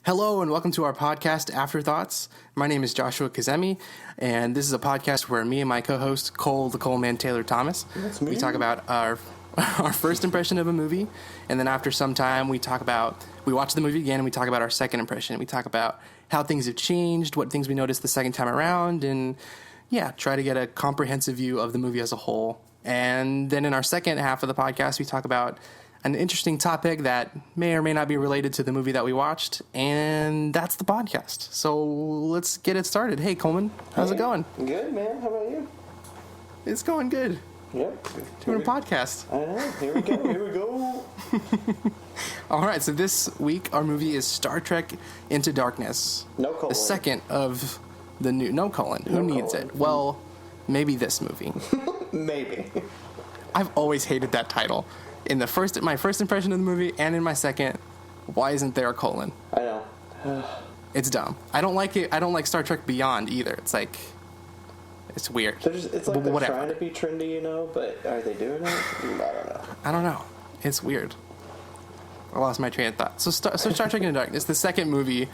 Hello and welcome to our podcast, Afterthoughts. My name is Joshua Kazemi, and this is a podcast where me and my co-host, Cole the Coleman Taylor Thomas, we talk about our first impression of a movie, and then after some time we watch the movie again and we talk about our second impression. We talk about how things have changed, what things we noticed the second time around, and try to get a comprehensive view of the movie as a whole. And then in our second half of the podcast, we talk about an interesting topic that may or may not be related to the movie that we watched, and that's the podcast. So let's get it started. Hey, Coleman, how's it going? Good, man. How about you? It's going good. Yep. Doing a podcast. I know. Here we go. All right, so this week our movie is Star Trek Into Darkness. No colon. The second of the new... No colon. Who needs it? Well, maybe this movie. Maybe. I've always hated that title. In my first impression of the movie and in my second, why isn't there a colon? I know. It's dumb. I don't like it. I don't like Star Trek Beyond either. It's like, it's weird. It's like they're trying to be trendy, but are they doing it? I don't know. It's weird. I lost my train of thought. So Star Trek Into Darkness, the second movie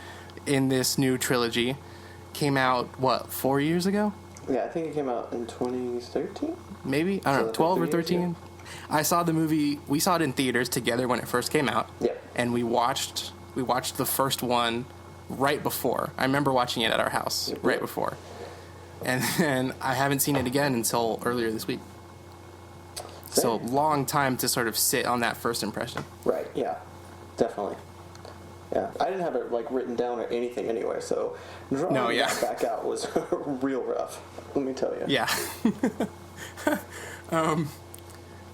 in this new trilogy, came out, 4 years ago? Yeah, I think it came out in 2013? Maybe? I don't know, 12 or 13? Yeah. I saw the movie, we saw it in theaters together when it first came out. Yep. And we watched the first one right before. I remember watching it at our house right before. And then I haven't seen it again until earlier this week. Same. So long time to sort of sit on that first impression. Right, yeah. Definitely. Yeah. I didn't have it written down or anything anyway, so drawing that back out was real rough, let me tell you. Yeah.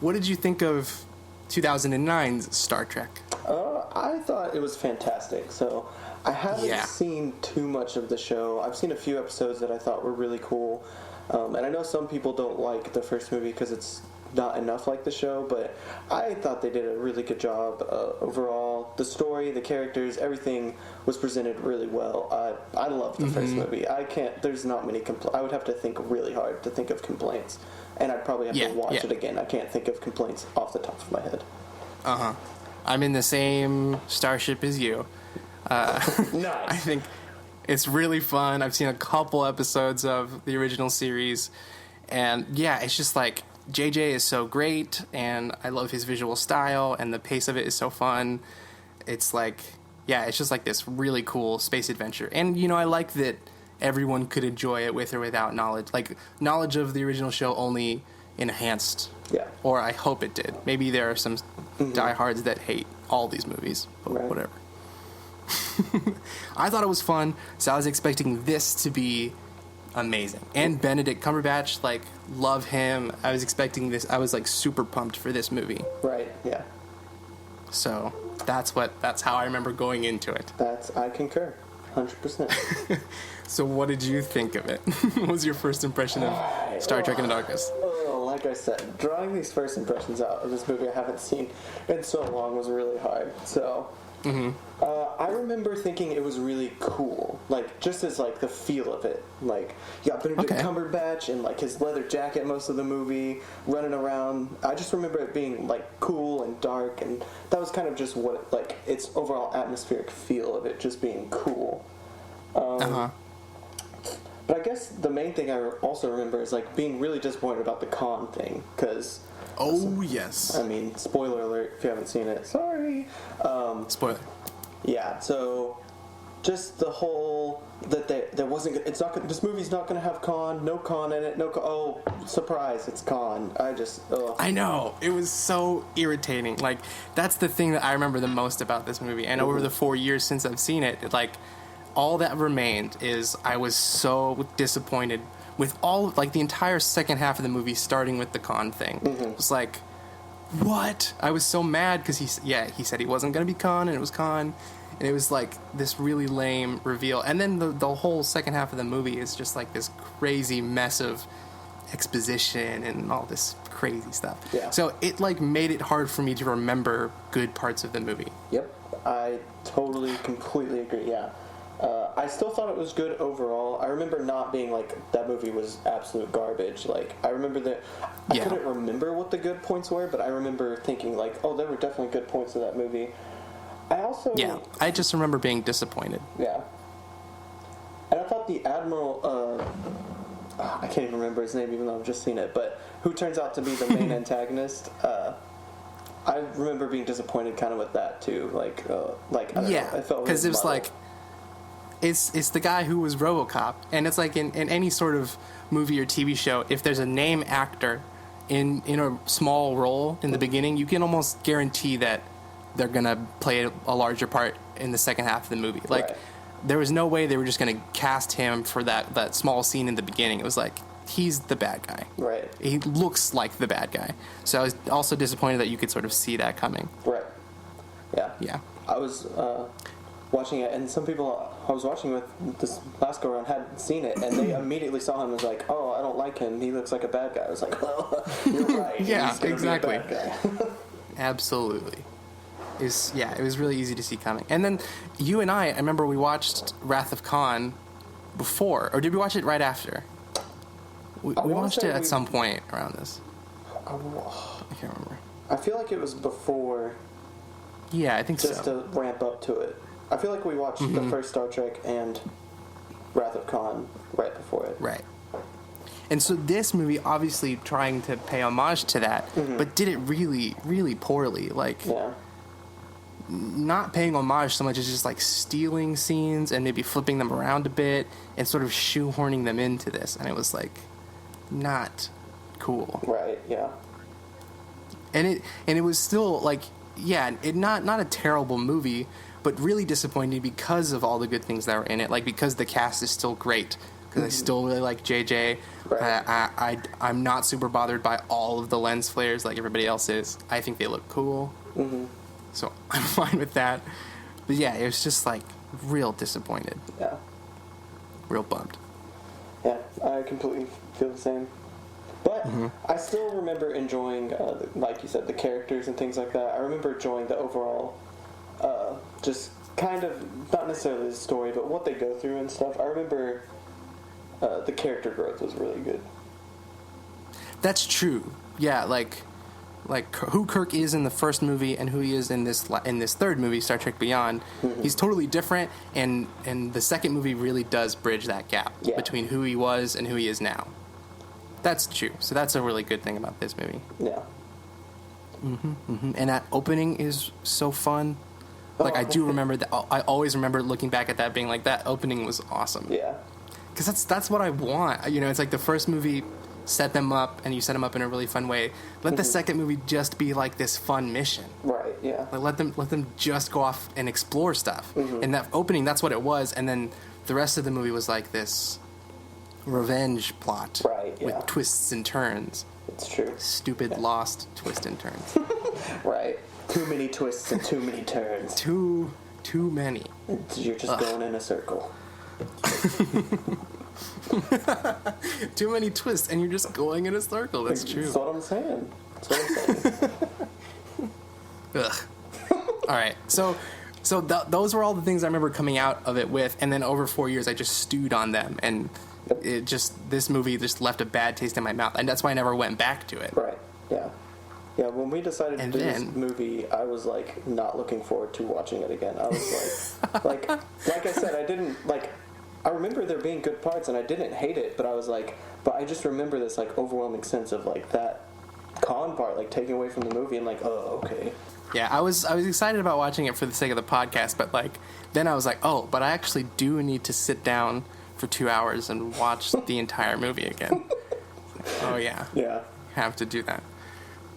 What did you think of 2009's Star Trek? I thought it was fantastic. So I haven't seen too much of the show. I've seen a few episodes that I thought were really cool. And I know some people don't like the first movie because it's not enough like the show, but I thought they did a really good job overall. The story, the characters, everything was presented really well. I loved the first movie. There's not many complaints. I would have to think really hard to think of complaints. And I'd probably have to watch it again. I can't think of complaints off the top of my head. Uh-huh. I'm in the same starship as you. Nice. I think it's really fun. I've seen a couple episodes of the original series. And it's just like, JJ is so great, and I love his visual style, and the pace of it is so fun. It's like, it's just like this really cool space adventure. And, I like that everyone could enjoy it with or without knowledge. Like, knowledge of the original show only enhanced. Yeah. Or I hope it did. Maybe there are some diehards that hate all these movies, but whatever. I thought it was fun, so I was expecting this to be amazing. And Benedict Cumberbatch, love him. I was expecting this. I was super pumped for this movie. Right, yeah. So that's how I remember going into it. I concur. 100%. So what did you think of it? What was your first impression of Star Trek Into Darkness? Like I said, drawing these first impressions out of this movie I haven't seen in so long was really hard. So I remember thinking it was really cool, just as the feel of it. Benedict Cumberbatch and his leather jacket most of the movie, running around. I just remember it being cool and dark, and that was kind of just what its overall atmospheric feel of it just being cool. But I guess the main thing I also remember is being really disappointed about the Khan thing, because yes. I mean, spoiler alert if you haven't seen it. Sorry. Spoiler. Yeah, so just the whole that there wasn't. It's not. This movie's not going to have Khan. No Khan in it. Oh, surprise! It's Khan. I know. It was so irritating. That's the thing that I remember the most about this movie. And over the 4 years since I've seen it, all that remained is I was so disappointed with all the entire second half of the movie, starting with the Khan thing. It was what? I was so mad because he said he wasn't going to be Khan, and it was Khan, and it was this really lame reveal. And then the whole second half of the movie is just this crazy mess of exposition and all this crazy stuff. Yeah. So it made it hard for me to remember good parts of the movie. Yep, I totally, completely agree. Yeah. I still thought it was good overall. I remember not being that movie was absolute garbage. I remember that I couldn't remember what the good points were, but I remember thinking there were definitely good points of that movie. I just remember being disappointed. Yeah. And I thought the Admiral, I can't even remember his name even though I've just seen it, but who turns out to be the main antagonist, I remember being disappointed kind of with that too. Like I don't know, I felt because really it was like, it's the guy who was RoboCop, and it's like in any sort of movie or TV show, if there's a name actor in a small role in the beginning, you can almost guarantee that they're gonna play a larger part in the second half of the movie. Like, right. There was no way they were just gonna cast him for that small scene in the beginning. It was like, he's the bad guy. Right. He looks like the bad guy. So I was also disappointed that you could sort of see that coming. Right. Yeah. Yeah. I was watching it, and some people I was watching with this last go around hadn't seen it, and they immediately saw him and was like, "Oh, I don't like him. He looks like a bad guy." I was like, "Well, you're right. Yeah, He's gonna exactly. Be a bad guy." Absolutely. It was really easy to see coming. And then you and I remember we watched Wrath of Khan before, or did we watch it right after? We watched it at some point around this. I can't remember. I feel like it was before. Yeah, I think just to ramp up to it. I feel like we watched the first Star Trek and Wrath of Khan right before it. Right. And so this movie obviously trying to pay homage to that, but did it really, really poorly. Like, not paying homage so much as just like stealing scenes and maybe flipping them around a bit and sort of shoehorning them into this. And it was like not cool. Right, yeah. And it was still like, not a terrible movie, but really disappointing because of all the good things that were in it. Like, because the cast is still great. Because I still really like JJ. Right. I'm not super bothered by all of the lens flares like everybody else is. I think they look cool. So I'm fine with that. But yeah, it was just like real disappointed. Yeah. Real bummed. Yeah, I completely feel the same. But I still remember enjoying, like you said, the characters and things like that. I remember enjoying the overall, just kind of, not necessarily the story, but what they go through and stuff. I remember the character growth was really good. That's true. Yeah, like who Kirk is in the first movie and who he is in this third movie, Star Trek Beyond, he's totally different, and the second movie really does bridge that gap between who he was and who he is now. That's true. So that's a really good thing about this movie. Yeah. And that opening is so fun. Like, I do remember that. I always remember looking back at that being like, that opening was awesome. Yeah. Because that's what I want. You know, it's like the first movie set them up, and you set them up in a really fun way. Let the second movie just be like this fun mission. Right, yeah. Like, let them just go off and explore stuff. And that opening, that's what it was. And then the rest of the movie was like this revenge plot. Right, yeah. With twists and turns. It's true. Stupid, lost twists and turns. Right. Too many twists and too many turns. Too many. You're just going in a circle. Too many twists, and you're just going in a circle. That's true. That's what I'm saying. Ugh. All right. So those were all the things I remember coming out of it with, and then over 4 years, I just stewed on them, and this movie just left a bad taste in my mouth, and that's why I never went back to it. Right. Yeah. Yeah, when we decided to do this movie, I was, like, not looking forward to watching it again. I was like, like I said, I didn't, like, I remember there being good parts, and I didn't hate it, but I was like, but I just remember this, like, overwhelming sense of, like, that con part, like, taken away from the movie, and, like, oh, okay. Yeah, I was excited about watching it for the sake of the podcast, but, like, then I was like, oh, but I actually do need to sit down for 2 hours and watch the entire movie again. Oh, yeah. Yeah. Have to do that.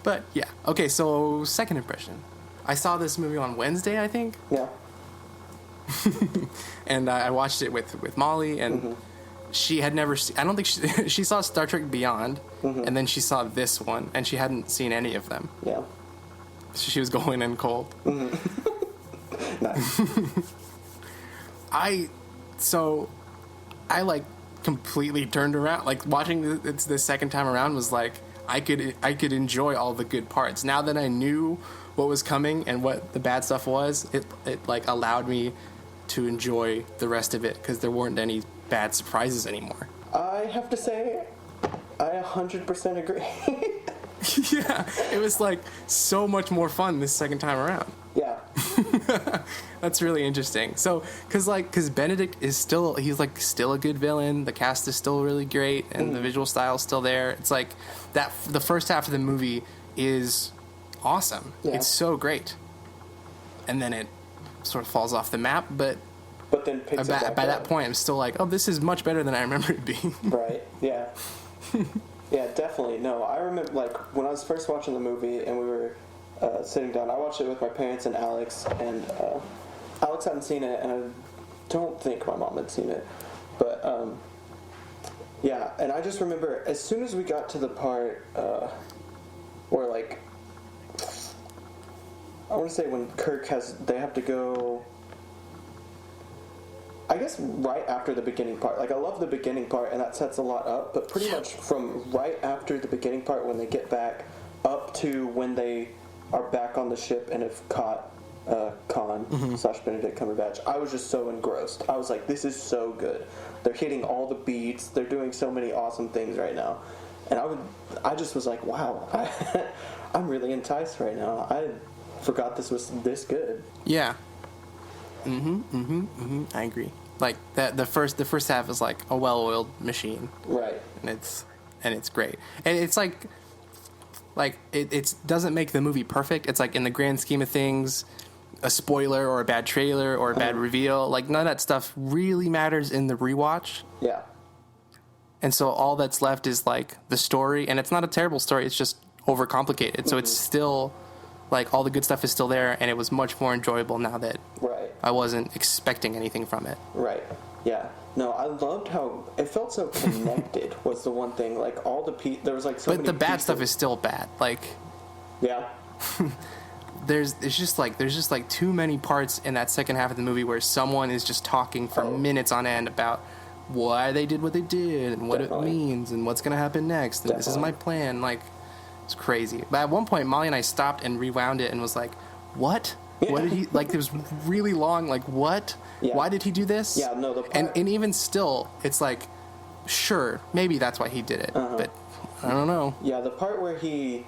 But, yeah. Okay, so second impression. I saw this movie on Wednesday, I think. Yeah. And I watched it with Molly, and she had never seen... I don't think she saw Star Trek Beyond, and then she saw this one, and she hadn't seen any of them. Yeah. So she was going in cold. Nice. I like completely turned around. Like, watching it's the second time around was like, I could enjoy all the good parts. Now that I knew what was coming and what the bad stuff was, it like allowed me to enjoy the rest of it because there weren't any bad surprises anymore. I have to say, I 100% agree. Yeah, it was like so much more fun this second time around. Yeah, That's really interesting. So, because Benedict is still, he's like still a good villain. The cast is still really great, and the visual style is still there. It's like that. The first half of the movie is awesome. Yeah. It's so great, and then it sort of falls off the map. But then picks it back by up. that point, I'm still like, oh, this is much better than I remember it being. Right. Yeah. Yeah, definitely. No, I remember like when I was first watching the movie and we were sitting down. I watched it with my parents and Alex, and Alex hadn't seen it, and I don't think my mom had seen it. But yeah, and I just remember as soon as we got to the part where like I want to say when Kirk they have to go. I guess right after the beginning part. Like, I love the beginning part, and that sets a lot up, but pretty much from right after the beginning part, when they get back, up to when they are back on the ship and have caught Khan / Benedict Cumberbatch, I was just so engrossed. I was like, this is so good. They're hitting all the beats. They're doing so many awesome things right now. And I just was like, wow, I'm really enticed right now. I forgot this was this good. Yeah. I agree. Like that, the first half is like a well-oiled machine, right? And it's great. And it's like it doesn't make the movie perfect. It's like in the grand scheme of things, a spoiler or a bad trailer or a bad reveal, like none of that stuff really matters in the rewatch. Yeah. And so all that's left is like the story, and it's not a terrible story. It's just overcomplicated. So it's still like all the good stuff is still there, and it was much more enjoyable now that I wasn't expecting anything from it. Right. Yeah. No, I loved how it felt so connected. Was the one thing, like all the there was like so many. But the bad stuff is still bad. Like, yeah. there's just like too many parts in that second half of the movie where someone is just talking for minutes on end about why they did what they did and what it means and what's gonna happen next. And this is my plan. Like, it's crazy. But at one point, Molly and I stopped and rewound it and was like, "What? What did he like?" It was really long. Like, what? Yeah. Why did he do this? Yeah, no. The part... and even still, it's like, sure, maybe that's why he did it, but I don't know. Yeah, the part where he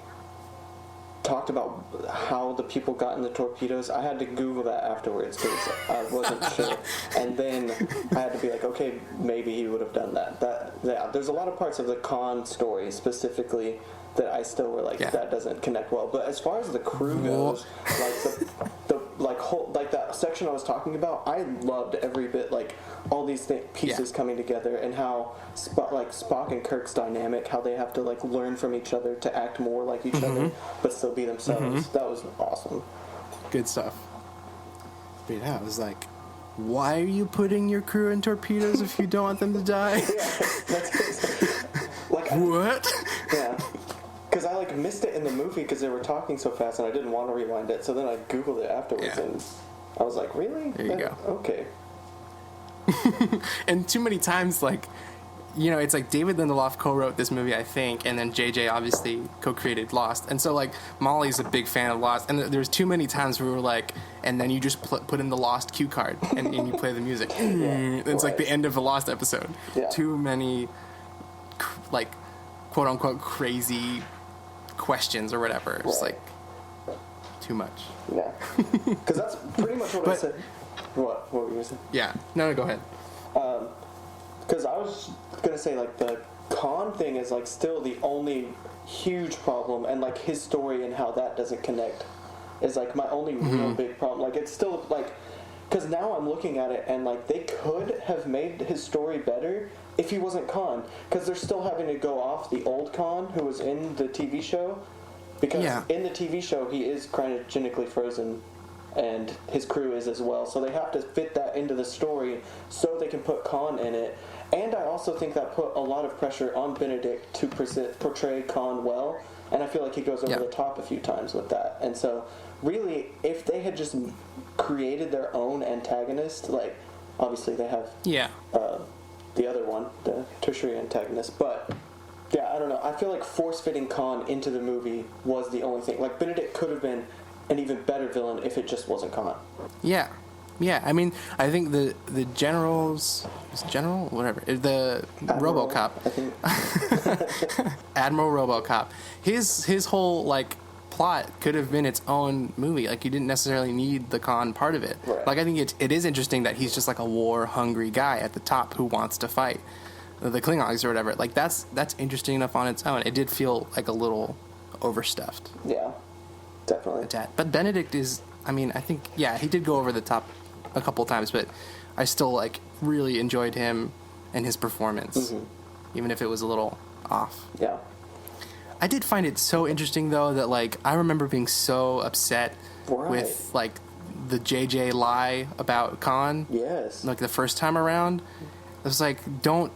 talked about how the people got in the torpedoes, I had to Google that afterwards because I wasn't sure, and then I had to be like, okay, maybe he would have done that. Yeah, there's a lot of parts of the Khan story specifically that I still were like, that doesn't connect well. But as far as the crew goes, like like that section I was talking about, I loved every bit, like all these pieces coming together, and how Spock and Kirk's dynamic, how they have to like learn from each other to act more like each other, but still be themselves. That was awesome. Good stuff. But yeah, it was like, why are you putting your crew in torpedoes if you don't want them to die? That's like what? Yeah. Because I like missed it in the movie because they were talking so fast and I didn't want to rewind it. So then I Googled it afterwards and I was like, really? There you go. Okay. And too many times, like, you know, it's like David Lindelof co-wrote this movie, I think, and then JJ obviously co-created Lost. And so, like, Molly's a big fan of Lost. And there's too many times where we were like, and then you just put in the Lost cue card and you play the music. It's like the end of the Lost episode. Yeah. Too many, like, quote-unquote crazy questions or whatever. It's like too much. Yeah. Because that's pretty much what I said. What were you going to say? Yeah. No, go ahead. Because I was going to say, like, the Khan thing is, like, still the only huge problem, and, like, his story and how that doesn't connect is, like, my only real big problem. Like, it's still, like, because now I'm looking at it, and, like, they could have made his story better if he wasn't Khan, because they're still having to go off the old Khan who was in the TV show, because in the TV show he is cryogenically frozen, and his crew is as well, so they have to fit that into the story so they can put Khan in it. And I also think that put a lot of pressure on Benedict to portray Khan well, and I feel like he goes over the top a few times with that. And so really, if they had just created their own antagonist, like obviously they have the other one, the tertiary antagonist, but yeah, I don't know. I feel like force-fitting Khan into the movie was the only thing. Like, Benedict could have been an even better villain if it just wasn't Khan. Yeah. Yeah, I mean, I think the general's... Is it General? Whatever. The Admiral, RoboCop. I think. Admiral RoboCop. His whole, like, plot could have been its own movie. Like, you didn't necessarily need the Khan part of it. Right. Like, I think it is interesting that he's just like a war-hungry guy at the top who wants to fight the Klingons or whatever. Like, that's interesting enough on its own. It did feel like a little overstuffed. Yeah, definitely. But Benedict is, I mean, I think, yeah, he did go over the top a couple times, but I still, like, really enjoyed him and his performance, even if it was a little off. Yeah. I did find it so interesting, though, that, like, I remember being so upset with, like, the JJ lie about Khan. Yes. Like, the first time around. I was like, don't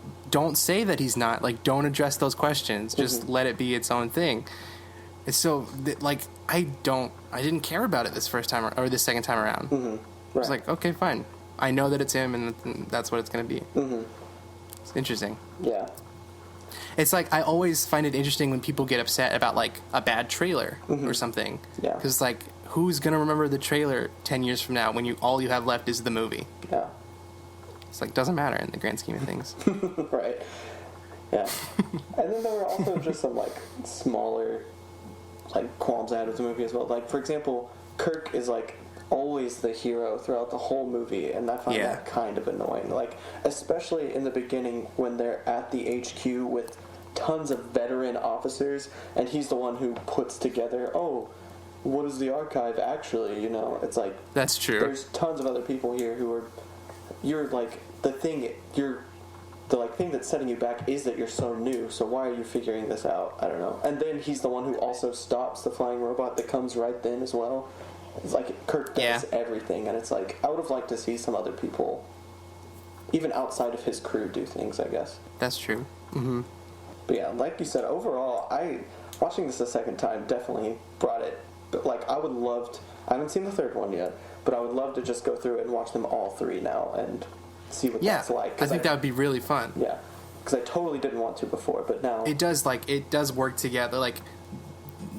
say that he's not. Like, don't address those questions. Just let it be its own thing. It's so, like, I didn't care about it this second time around. Right. I was like, okay, fine. I know that it's him, and that's what it's going to be. It's interesting. Yeah. It's like, I always find it interesting when people get upset about, like, a bad trailer or something. Yeah. Because, like, who's going to remember the trailer 10 years from now when all you have left is the movie? Yeah. It's like, doesn't matter in the grand scheme of things. Right. Yeah. And then there were also just some, like, smaller, like, qualms I had with the movie as well. Like, for example, Kirk is, like, always the hero throughout the whole movie, and I find that kind of annoying. Like, especially in the beginning when they're at the HQ with tons of veteran officers, and he's the one who puts together, oh, what is the archive actually, you know? It's like, that's true. There's tons of other people here who are, you're like, the thing that's setting you back is that you're so new, so why are you figuring this out? I don't know. And then he's the one who also stops the flying robot that comes right then as well. It's like Kirk does everything, and it's like, I would have liked to see some other people, even outside of his crew, do things, I guess. That's true. Mm-hmm. But yeah, like you said, overall, watching this a second time definitely brought it. But like, I haven't seen the third one yet, but I would love to just go through it and watch them all three now and see what that's like. I think that would be really fun. Yeah, because I totally didn't want to before, but now it does work together. Like,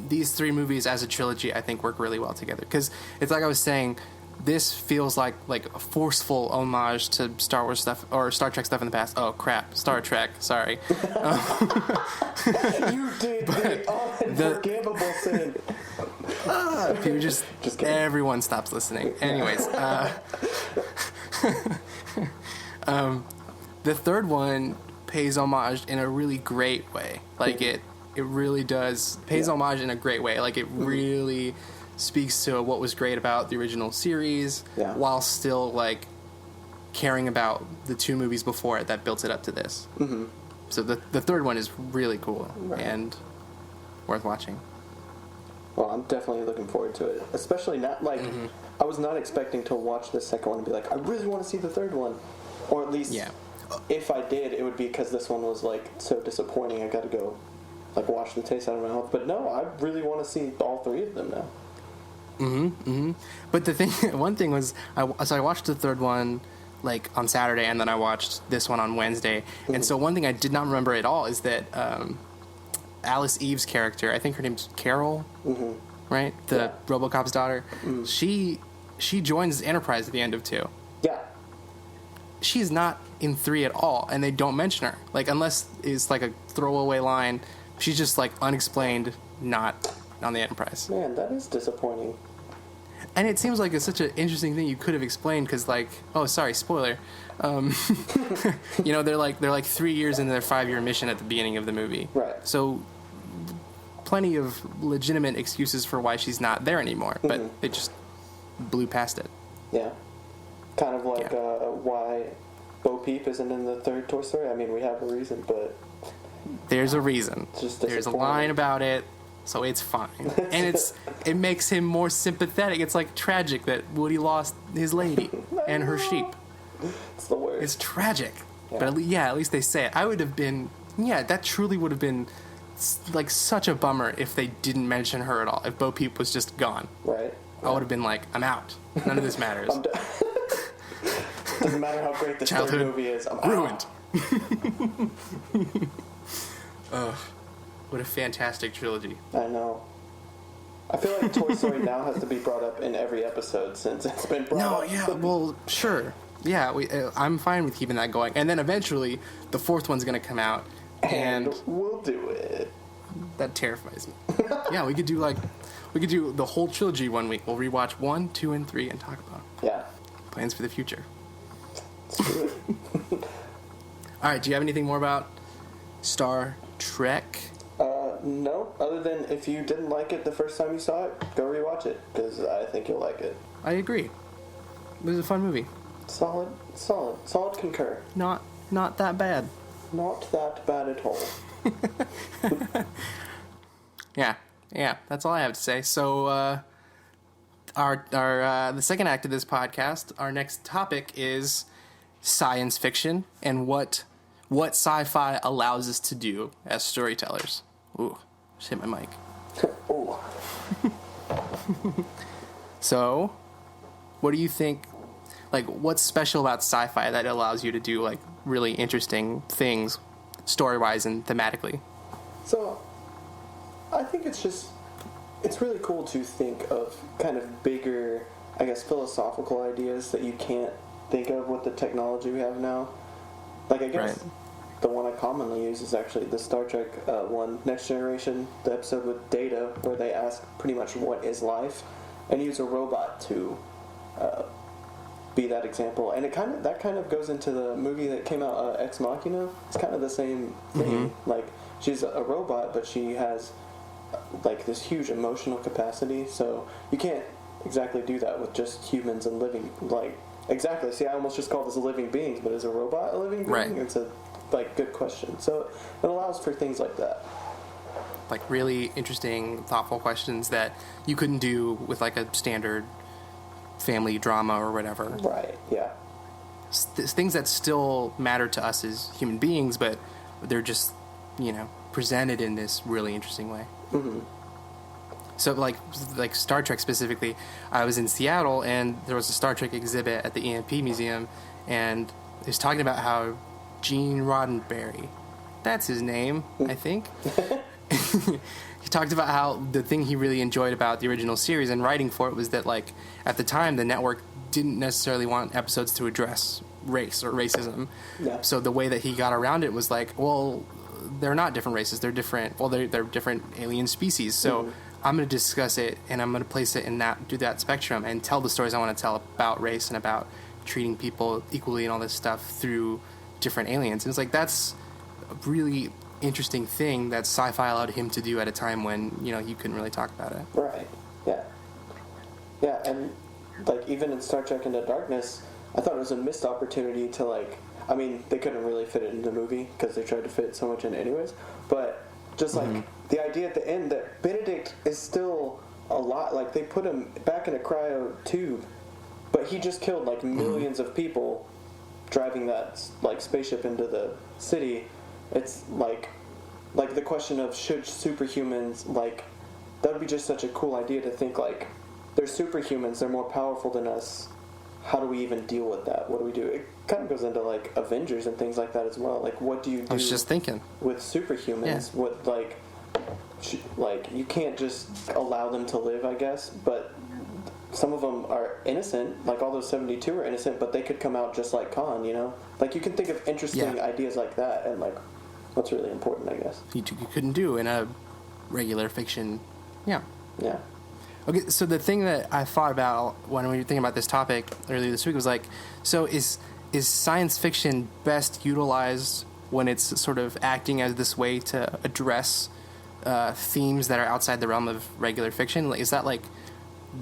these three movies as a trilogy, I think, work really well together. Because it's like I was saying, this feels like a forceful homage to Star Wars stuff or Star Trek stuff in the past. Oh crap, Star Trek. Sorry. You did the unforgivable sin. People just everyone stops listening. Anyways, the third one pays homage in a really great way. Like, it really does pays homage in a great way. Like, it really speaks to what was great about the original series, while still, like, caring about the two movies before it that built it up to this. So the third one is really cool and worth watching. Well, I'm definitely looking forward to it. Especially not, like, I was not expecting to watch the second one and be like, I really want to see the third one. Or at least, if I did, it would be because this one was, like, so disappointing I got to go, like, wash the taste out of my mouth. But no, I really want to see all three of them now. But one thing was, I watched the third one, like, on Saturday, and then I watched this one on Wednesday. And so one thing I did not remember at all is that Alice Eve's character, I think her name's Carol, right? The RoboCop's daughter. She joins Enterprise at the end of 2. Yeah. She's not in 3 at all, and they don't mention her. Like, unless it's like a throwaway line, she's just, like, unexplained, not on the Enterprise. Man, that is disappointing. And it seems like it's such an interesting thing you could have explained, because, like, oh, sorry, spoiler. You know, they're like 3 years into their 5-year mission at the beginning of the movie. Right. So plenty of legitimate excuses for why she's not there anymore, but they just blew past it. Yeah. Kind of like why Bo Peep isn't in the third Toy Story. I mean, we have a reason, but there's a reason. There's a line about it, so it's fine. And it makes him more sympathetic. It's like tragic that Woody lost his lady and her sheep. It's the worst. It's tragic. Yeah. But at least they say it. I would have been, that truly would have been, like, such a bummer if they didn't mention her at all. If Bo Peep was just gone. Right. I would have been like, I'm out. None of this matters. Doesn't matter how great the third movie is. I'm ruined. Out. What a fantastic trilogy. I know. I feel like Toy Story now has to be brought up in every episode since it's been brought up. No, yeah, well, sure. Yeah, I'm fine with keeping that going. And then eventually, the fourth one's going to come out. And we'll do it. That terrifies me. Yeah, we could do the whole trilogy one week. We'll rewatch 1, 2, and 3 and talk about plans for the future. Let's do it. All right, do you have anything more about Star Trek? No, other than if you didn't like it the first time you saw it, go rewatch it, because I think you'll like it. I agree. It was a fun movie. Solid concur. Not that bad. Not that bad at all. Yeah, that's all I have to say. So, our the second act of this podcast, our next topic is science fiction and what sci-fi allows us to do as storytellers. Ooh, just hit my mic. Ooh. So, what do you think? Like, what's special about sci-fi that allows you to do like really interesting things, story-wise and thematically? So, I think it's really cool to think of kind of bigger, I guess, philosophical ideas that you can't think of with the technology we have now. Like, I guess the one I commonly use is actually the Star Trek one, Next Generation, the episode with Data, where they ask pretty much what is life, and use a robot to be that example. And that kind of goes into the movie that came out, Ex Machina. It's kind of the same thing. Mm-hmm. Like, she's a robot, but she has like this huge emotional capacity, so you can't exactly do that with just humans and living, like, exactly. See, I almost just called this living beings, but is a robot a living being? Right. It's a good question. So it allows for things like that. Like really interesting, thoughtful questions that you couldn't do with like a standard family drama or whatever. Right, yeah. Things that still matter to us as human beings, but they're just, presented in this really interesting way. Mm-hmm. So like Star Trek specifically, I was in Seattle and there was a Star Trek exhibit at the EMP Museum, and he was talking about how Gene Roddenberry, that's his name, I think. He talked about how the thing he really enjoyed about the original series and writing for it was that, like, at the time the network didn't necessarily want episodes to address race or racism. Yeah. So the way that he got around it was like, well, they're not different races, they're different, they're different alien species. So I'm going to discuss it and I'm going to place it in that spectrum and tell the stories I want to tell about race and about treating people equally and all this stuff through different aliens. And it's like, that's a really interesting thing that sci-fi allowed him to do at a time when, you couldn't really talk about it. Right, yeah. Yeah, and, like, even in Star Trek Into Darkness, I thought it was a missed opportunity to, like, I mean, they couldn't really fit it in the movie because they tried to fit so much in anyways, but just, like, the idea at the end that Benedict is still alive, like, they put him back in a cryo tube, but he just killed, like, millions of people driving that, like, spaceship into the city. It's, like the question of should superhumans, like, that would be just such a cool idea to think, like, they're superhumans, they're more powerful than us. How do we even deal with that? What do we do? It kind of goes into, like, Avengers and things like that as well. Like, what do you do I was just thinking. with superhumans? Yeah. What, like, you can't just allow them to live, I guess, but some of them are innocent. Like, all those 72 are innocent, but they could come out just like Khan, Like, you can think of interesting ideas like that, and, like, what's really important, I guess. You couldn't do in a regular fiction. Yeah. Yeah. Okay, so the thing that I thought about when we were thinking about this topic earlier this week was like, so is science fiction best utilized when it's sort of acting as this way to address themes that are outside the realm of regular fiction? Like, is that like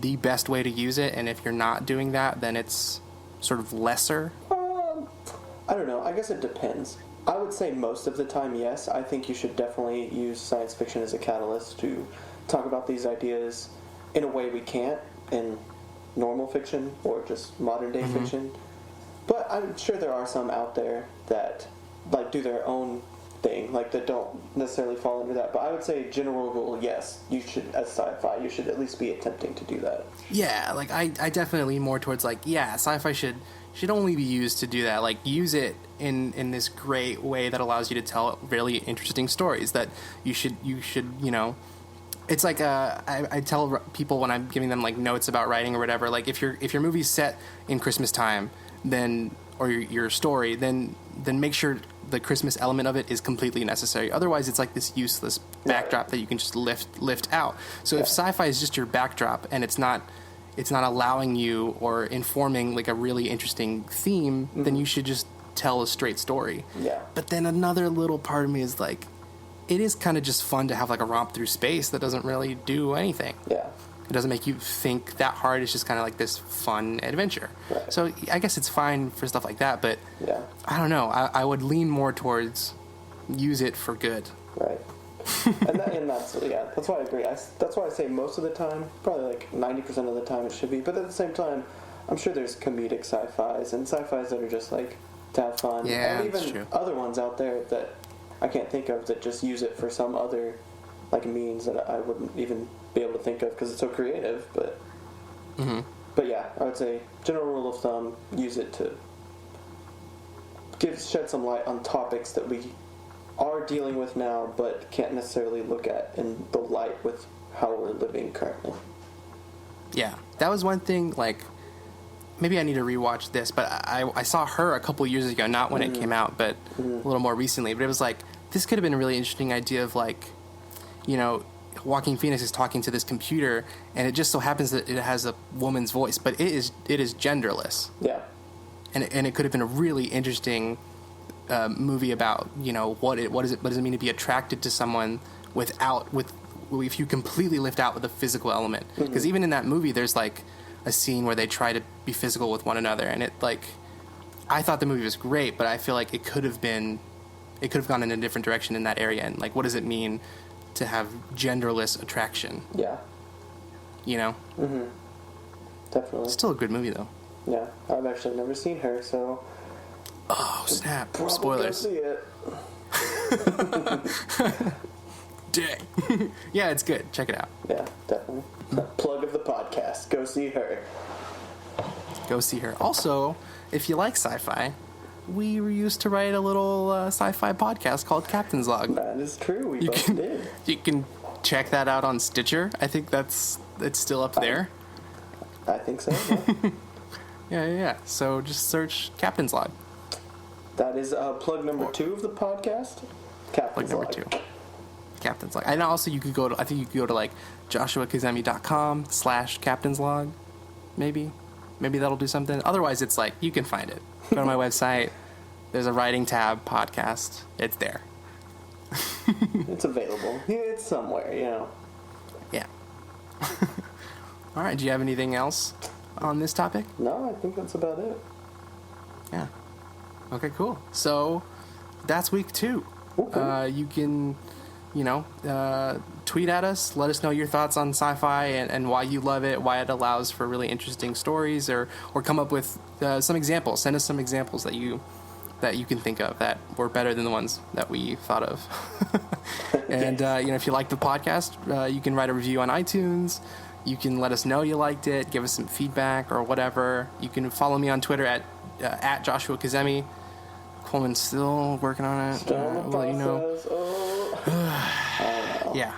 the best way to use it? And if you're not doing that, then it's sort of lesser? I don't know. I guess it depends. I would say most of the time, yes. I think you should definitely use science fiction as a catalyst to talk about these ideas in a way we can't in normal fiction or just modern day fiction. But I'm sure there are some out there that, like, do their own thing, like, that don't necessarily fall under that. But I would say general rule, yes, you should, as sci-fi, you should at least be attempting to do that. Yeah, like, I definitely lean more towards, like, yeah, sci-fi should only be used to do that. Like, use it in this great way that allows you to tell really interesting stories that you should it's like I tell people when I'm giving them, like, notes about writing or whatever, like, if your movie's set in Christmas time, then, or your story, then make sure the Christmas element of it is completely necessary. Otherwise, it's like this useless backdrop that you can just lift out. So if sci-fi is just your backdrop and it's not allowing you or informing like a really interesting theme, then you should just tell a straight story. Yeah. But then another little part of me is like, it is kind of just fun to have like a romp through space that doesn't really do anything. Yeah. It doesn't make you think that hard. It's just kind of like this fun adventure. Right. So I guess it's fine for stuff like that, but yeah. I don't know. I would lean more towards use it for good. Right. and that's why I agree. That's why I say most of the time, probably like 90% of the time it should be. But at the same time, I'm sure there's comedic sci-fis and sci-fis that are just like to have fun. Yeah, and that's even true. other ones out there that I can't think of that just use it for some other like means that I wouldn't even be able to think of because it's so creative. But but yeah, I would say general rule of thumb: use it to shed some light on topics that we are dealing with now, but can't necessarily look at in the light with how we're living currently. Yeah, that was one thing. Like, maybe I need to rewatch this, but I saw Her a couple years ago, not when it came out, but a little more recently. But it was like, this could have been a really interesting idea of like, you know, Joaquin Phoenix is talking to this computer, and it just so happens that it has a woman's voice, but it is genderless. Yeah. And it could have been a really interesting movie about, you know, what does it mean to be attracted to someone if you completely lift out with the physical element. Because even in that movie, there's like a scene where they try to be physical with one another, and it like, I thought the movie was great, but I feel like it could have gone in a different direction in that area. And like, what does it mean to have genderless attraction? Yeah. You know? Definitely. Still a good movie though. Yeah, I've actually never seen Her, so. Oh snap! Probably Spoilers. go see it. Dang. Yeah, it's good. Check it out. Yeah, definitely. Plug of the podcast. Go see Her. Go see Her. Also, if you like sci-fi, we used to write a little sci-fi podcast called Captain's Log. That is true. We both did. You can check that out on Stitcher. I think it's still up there. I think so. Yeah. Yeah. So just search Captain's Log. That is plug number 2 of the podcast. Captain's Plug number 2. Captain's Log. And also you could go to like joshuakazemi.com/Captain's Log. Maybe that'll do something. Otherwise it's like, you can find it. Go to my website. There's a writing tab, podcast. It's there. It's available. It's somewhere, you know. Yeah. All right. Do you have anything else on this topic? No, I think that's about it. Yeah. Okay, cool. So that's week 2. Okay. You can, tweet at us. Let us know your thoughts on sci-fi and why you love it, why it allows for really interesting stories, or come up with some examples. Send us some examples that you can think of that were better than the ones that we thought of. And, if you like the podcast, you can write a review on iTunes. You can let us know you liked it, give us some feedback or whatever. You can follow me on Twitter at Joshua Kazemi. Coleman's still working on it. Still in the We'll let you know. Yeah.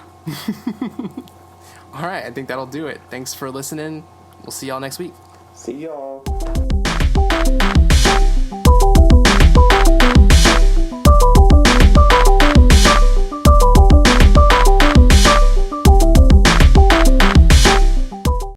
All right, I think that'll do it. Thanks for listening. We'll see y'all next week. See y'all.